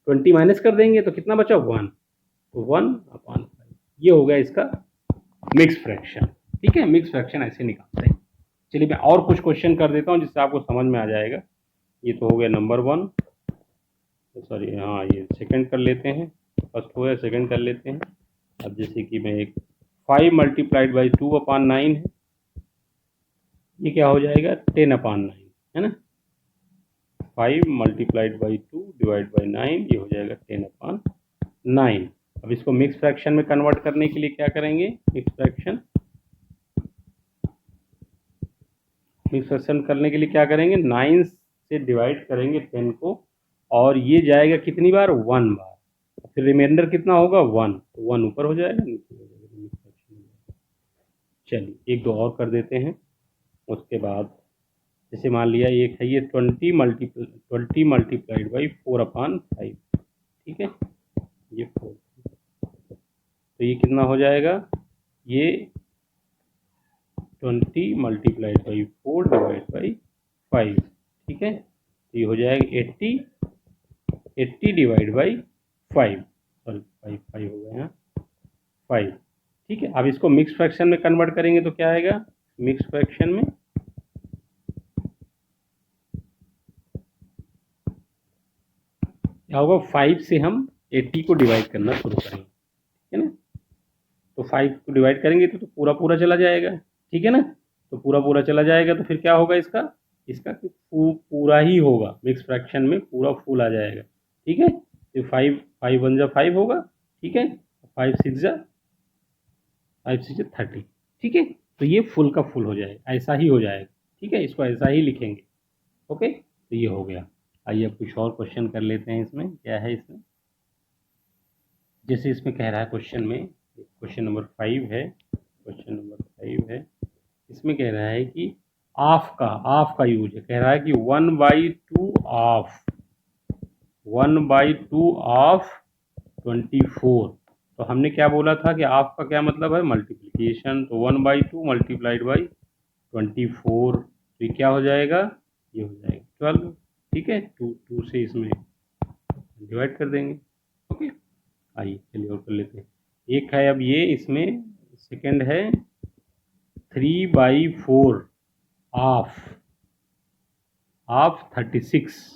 20 माइनस कर देंगे तो कितना बचा, 1, तो 1/5, ये हो गया इसका मिक्स फ्रैक्शन, ठीक है। मिक्स फ्रैक्शन ऐसे निकालते हैं। चलिए मैं और कुछ क्वेश्चन कर देता हूँ जिससे आपको समझ में आ जाएगा। ये तो हो गया नंबर 1, सॉरी हाँ ये सेकंड कर लेते हैं, फर्स्ट हो गया, सेकंड कर लेते हैं। अब जैसे कि मैं एक 5 मल्टीप्लाइड बाई 2/9 है, ये क्या हो जाएगा, 10/9, है ना। 5 मल्टीप्लाइड बाई 2 डिवाइड बाई 9, ये हो जाएगा 10/9। अब इसको मिक्स फ्रैक्शन में कन्वर्ट करने के लिए क्या करेंगे, मिक्स फ्रैक्शन करने के लिए क्या करेंगे, 9 से डिवाइड करेंगे 10 को, और ये जाएगा कितनी बार, 1 बार, फिर रिमाइंडर कितना होगा, 1, तो 1 ऊपर हो जाएगा, नीचे हो जाएगा। चलिए एक दो और कर देते हैं, उसके बाद जैसे मान लिया एक है ये 20 मल्टीप्लाइड बाई 4/5, ठीक है, ये 4, तो ये कितना हो जाएगा, ये 20 मल्टीप्लाइड बाई 4 डिवाइड बाई 5, ठीक है। तो ये हो जाएगा 80 डिवाइड बाई 5, सॉरी 5 हो गया यहाँ 5, ठीक है। अब इसको मिक्स फ्रैक्शन में कन्वर्ट करेंगे तो क्या आएगा, मिक्स फ्रैक्शन में क्या होगा, 5 से हम 80 को डिवाइड करना शुरू करेंगे, ठीक है ना। तो 5 को डिवाइड करेंगे तो पूरा पूरा चला जाएगा, ठीक है ना। तो पूरा पूरा चला जाएगा तो फिर क्या होगा इसका, इसका पूरा ही होगा, मिक्स फ्रैक्शन में पूरा फुल आ जाएगा, ठीक है। तो 5 1 जा 5 होगा, ठीक है। 5 6 जा 30, ठीक है। तो ये फुल का फुल हो जाएगा, ऐसा ही हो जाएगा, ठीक है। इसको ऐसा ही लिखेंगे, ओके। तो ये हो गया। आइए अब कुछ और क्वेश्चन कर लेते हैं। इसमें क्या है, इसमें जैसे इसमें कह रहा है क्वेश्चन में, क्वेश्चन नंबर 5 है, क्वेश्चन नंबर 5 है। इसमें कह रहा है कि ऑफ का यूज है, कह रहा है कि 1/2 ऑफ 1/2 ऑफ 24। तो हमने क्या बोला था कि ऑफ का क्या मतलब है, मल्टीप्लिकेशन। तो 1/2 मल्टीप्लाइड बाई 24, तो ये क्या हो जाएगा, ये हो जाएगा 12, ठीक है। 2 से इसमें डिवाइड कर देंगे, ओके। आइए चलिए और कर लेते हैं। एक है अब ये, इसमें सेकंड है 3/4 ऑफ 36,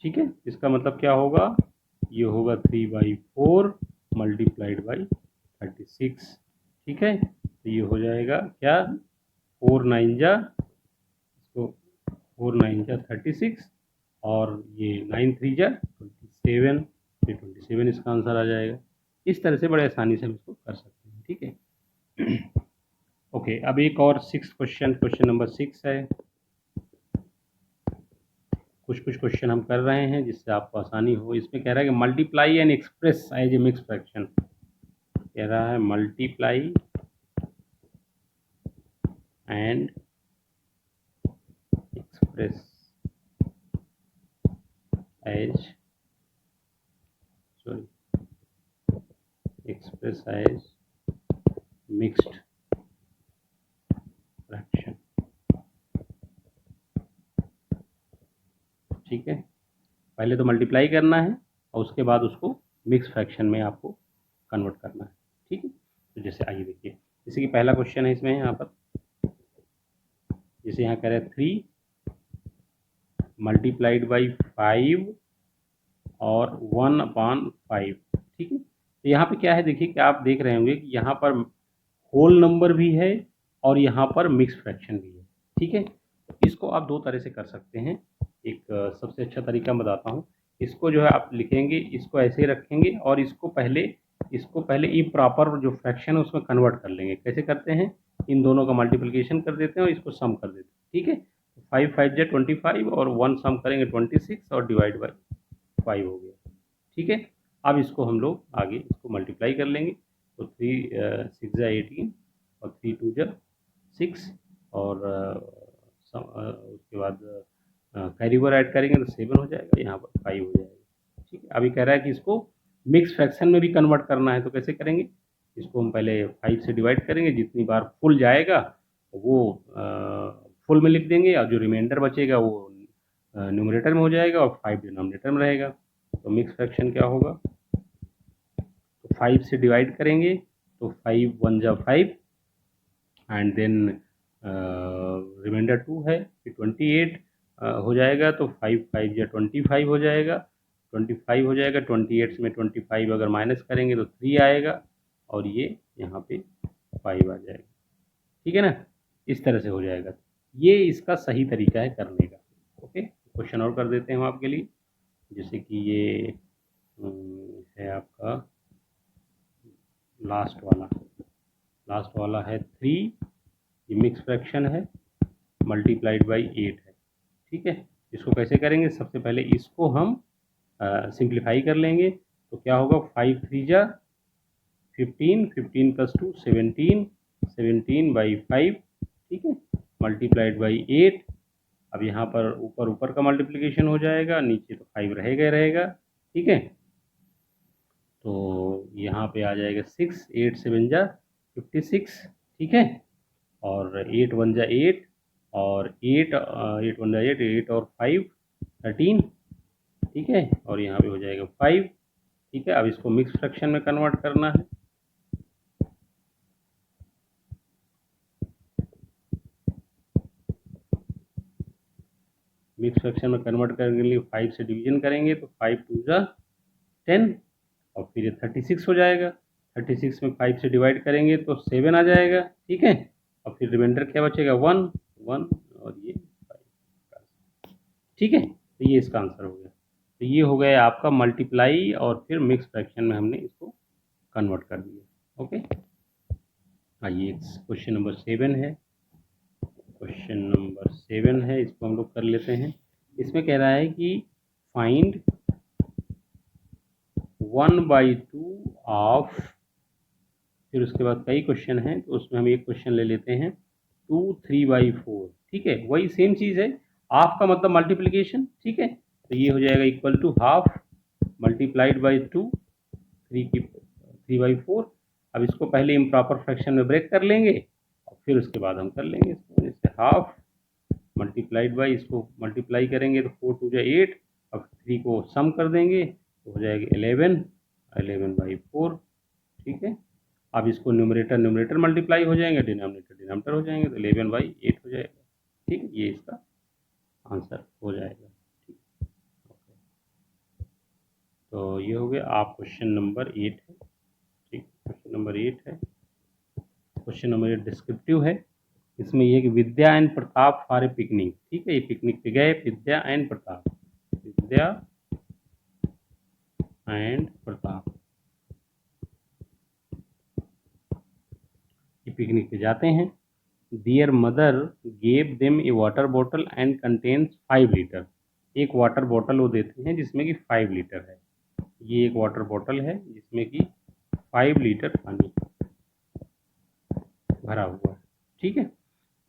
ठीक है। इसका मतलब क्या होगा, ये होगा 3/4 मल्टीप्लाइड बाई 36, ठीक है। तो ये हो जाएगा क्या, 4 9 जा, इसको 4 9 जा 36, और ये 9 3 जा 27, फिर 27 इसका आंसर आ जाएगा। इस तरह से बड़े आसानी से हम इसको कर सकते हैं, ठीक है। ओके, अब एक और 6 क्वेश्चन, क्वेश्चन नंबर 6 है। कुछ क्वेश्चन हम कर रहे हैं जिससे आपको आसानी हो। इसमें कह रहा है कि multiply and express as a mix fraction, कह रहा है multiply and express as mixed fraction, ठीक है। पहले तो मल्टीप्लाई करना है और उसके बाद उसको मिक्स फ्रैक्शन में आपको कन्वर्ट करना है, ठीक है। तो जैसे आइए देखिए, जैसे कि पहला क्वेश्चन है इसमें, यहाँ पर जैसे यहाँ कह रहे हैं 3 मल्टीप्लाइड बाई 5 और 1/5, ठीक है। तो यहाँ पे क्या है, देखिए कि आप देख रहे होंगे कि यहाँ पर होल नंबर भी है और यहाँ पर मिक्स फ्रैक्शन भी है, ठीक है। इसको आप दो तरह से कर सकते हैं। एक सबसे अच्छा तरीका मैं बताता हूँ। इसको जो है आप लिखेंगे, इसको ऐसे ही रखेंगे और इसको पहले ई प्रॉपर जो फ्रैक्शन है उसमें कन्वर्ट कर लेंगे। कैसे करते हैं, इन दोनों का मल्टीप्लिकेशन कर देते हैं और इसको सम कर देते हैं, ठीक है। 5 5 जा 25 और 1 सम करेंगे 26 और डिवाइड बाई 5 हो गया, ठीक है। अब इसको हम लोग आगे इसको मल्टीप्लाई कर लेंगे। तो 3 6 जा 18 और 3 2 जा 6 और उसके बाद कैरी ओवर ऐड करेंगे तो 7 हो जाएगा, यहाँ पर 5 हो जाएगा, ठीक है। अभी कह रहा है कि इसको मिक्स फ्रैक्शन में भी कन्वर्ट करना है, तो कैसे करेंगे, इसको हम पहले 5 से डिवाइड करेंगे, जितनी बार फुल जाएगा वो फुल में लिख देंगे और जो रिमाइंडर बचेगा वो न्यूमरेटर में हो जाएगा और 5 डिनोमिनेटर में रहेगा। तो मिक्स फ्रैक्शन क्या होगा, तो 5 से डिवाइड करेंगे तो 5 1 जा 5 एंड देन रिमाइंडर 2 है, फिर 28 हो जाएगा। तो 5 5 जा 25 हो जाएगा, 25 हो जाएगा। 28 में 25 अगर माइनस करेंगे तो 3 आएगा और ये यहाँ पे 5 आ जाएगा, ठीक है ना। इस तरह से हो जाएगा। ये इसका सही तरीका है करने का, ओके। क्वेश्चन और कर देते हैं हम आपके लिए। जैसे कि ये है आपका लास्ट वाला है 3, ये मिक्स फ्रैक्शन है, मल्टीप्लाइड बाई 8 है, ठीक है। इसको कैसे करेंगे, सबसे पहले इसको हम सिंप्लीफाई कर लेंगे। तो क्या होगा, 5 3 जा 15, 15 प्लस 2 17, 17/5, ठीक है, मल्टीप्लाइड बाई 8। अब यहाँ पर ऊपर का मल्टीप्लिकेशन हो जाएगा, नीचे तो 5 रहेगा, ठीक है। तो यहाँ पे आ जाएगा 6 8 7 जा 56, ठीक है। और 8 1 जा 8 और 8 8 1 जा 8, 8 और 5 13, ठीक है, और यहाँ पे हो जाएगा 5, ठीक है। अब इसको मिक्स फ्रैक्शन में कन्वर्ट करना है। मिक्स फ्रैक्शन में कन्वर्ट करने के लिए 5 से डिवीजन करेंगे तो 5 2 जा 10 और फिर ये 36 हो जाएगा। 36 में 5 से डिवाइड करेंगे तो 7 आ जाएगा, ठीक है। और फिर रिमाइंडर क्या बचेगा 1 1 और ये 5, ठीक है। तो ये इसका आंसर हो गया। तो ये हो गया आपका मल्टीप्लाई और फिर मिक्स फ्रैक्शन में हमने इसको कन्वर्ट कर दिया। ओके, आइए क्वेश्चन नंबर 7 है। क्वेश्चन नंबर 7 है, इसको हम लोग कर लेते हैं। इसमें कह रहा है कि फाइंड 1/2 ऑफ, फिर उसके बाद कई क्वेश्चन हैं तो उसमें हम एक क्वेश्चन ले लेते हैं 2 3/4, ठीक है। वही सेम चीज़ है, हाफ का मतलब मल्टीप्लिकेशन, ठीक है। तो ये हो जाएगा equal to half multiplied by 2, 3/4। अब इसको पहले इम्प्रॉपर फ्रैक्शन में ब्रेक कर लेंगे और फिर उसके बाद हम कर लेंगे इसको, जैसे हाफ मल्टीप्लाइड बाई, इसको मल्टीप्लाई करेंगे तो 4 2 जा 8, अब 3 को सम कर देंगे तो हो जाएगा 11/4, ठीक है। अब इसको न्यूमरेटर न्यूमरेटर मल्टीप्लाई हो जाएंगे, डिनोमिनेटर डिनोमिनेटर हो जाएंगे, तो 11/8 हो जाएगा, ठीक है। ये इसका आंसर हो जाएगा, ठीक। तो ये हो गया आप क्वेश्चन नंबर 8 है, ठीक। क्वेश्चन नंबर 8 है। क्वेश्चन नंबर 8 डिस्क्रिप्टिव है। इसमें ये कि Vidya and Pratap for a picnic, ठीक है। ये पिकनिक पे गए, विद्या एंड प्रताप, विद्या एंड प्रताप ये पिकनिक पे जाते हैं। Their mother gave them a water bottle and contains 5 litre. एक वाटर बॉटल वो देते हैं जिसमें कि 5 लीटर है। ये एक वाटर बॉटल है जिसमें कि 5 लीटर पानी भरा हुआ है, ठीक है।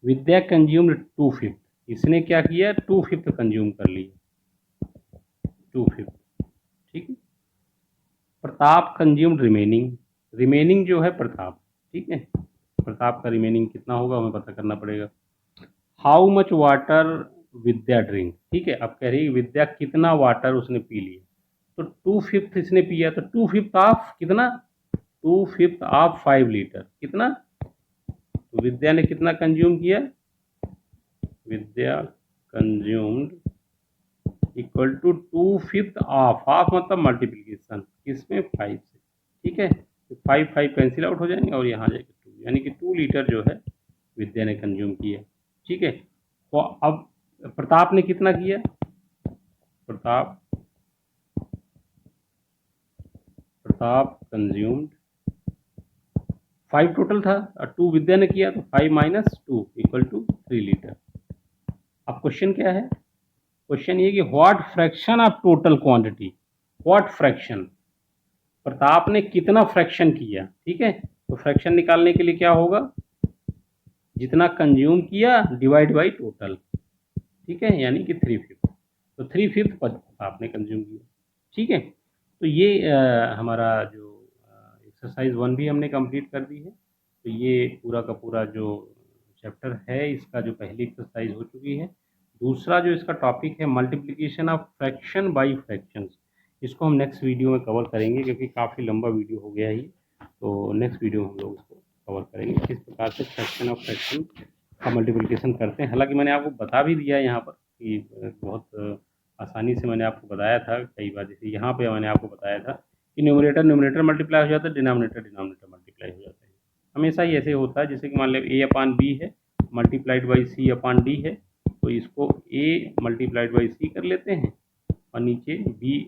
विद्या कंज्यूम्ड 2/5, इसने क्या किया 2/5 कंज्यूम कर लिया, 2/5, ठीक है। प्रताप कंज्यूम्ड रिमेनिंग, रिमेनिंग जो है प्रताप, ठीक है। प्रताप का रिमेनिंग कितना होगा हमें पता करना पड़ेगा। How much water Vidya drink, ठीक है। अब कह रही है विद्या कितना वाटर उसने पी लिया, तो 2/5 इसने पिया, तो 2/5 ऑफ कितना, 2/5 ऑफ 5 लीटर कितना, तो विद्या ने कितना कंज्यूम किया, Vidya consumed equal to 2/5 of, half मतलब मल्टीप्लीकेशन किसमें 5 से, ठीक है। तो 5 5 कैंसिल आउट हो जाएंगे और यहाँ जाएगा 2, यानी कि 2 लीटर जो है विद्या ने कंज्यूम किया, ठीक है। तो अब प्रताप ने कितना किया, प्रताप प्रताप कंज्यूम्ड 5 टोटल था और 2 विद्या ने किया, तो 5 - 2 इक्वल टू 3 लीटर। अब क्वेश्चन क्या है, क्वेश्चन ये कि what fraction of total quantity, what fraction, Pratap ने कितना फ्रैक्शन किया, ठीक है। तो फ्रैक्शन निकालने के लिए क्या होगा, जितना कंज्यूम किया डिवाइड बाई टोटल, ठीक है, यानी कि 3/5, तो 3/5 प्रताप ने कंज्यूम किया, ठीक है। तो ये हमारा जो एक्सरसाइज 1 भी हमने कंप्लीट कर दी है। तो ये पूरा का पूरा जो चैप्टर है इसका जो पहली एक्सरसाइज हो चुकी है। दूसरा जो इसका टॉपिक है multiplication of fraction bye fractions, इसको हम नेक्स्ट वीडियो में कवर करेंगे क्योंकि काफ़ी लंबा वीडियो हो गया ही। तो नेक्स्ट वीडियो में हम लोग इसको कवर करेंगे किस प्रकार से फ्रैक्शन ऑफ फ्रैक्शन का मल्टीप्लिकेशन करते हैं। हालांकि मैंने आपको बता भी दिया यहाँ पर कि बहुत आसानी से मैंने आपको बताया था कई बार, जैसे यहाँ पे मैंने आपको बताया था कि न्यूमरेटर न्यूमरेटर मल्टीप्लाई हो जाता है, डिनोमिनेटर डिनोमिनेटर मल्टीप्लाई हो जाता है। हमेशा ही ऐसे होता है, जैसे कि मान लो A/B है मल्टीप्लाइड बाई C/D है, तो इसको A मल्टीप्लाइड बाई C कर लेते हैं और नीचे B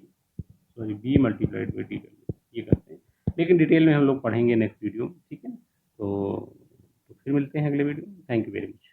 मल्टीप्लाइड बाई D कर लेते हैं, ये करते हैं। लेकिन डिटेल में हम लोग पढ़ेंगे नेक्स्ट वीडियो में, ठीक है। तो फिर मिलते हैं अगले वीडियो में। Thank you very much.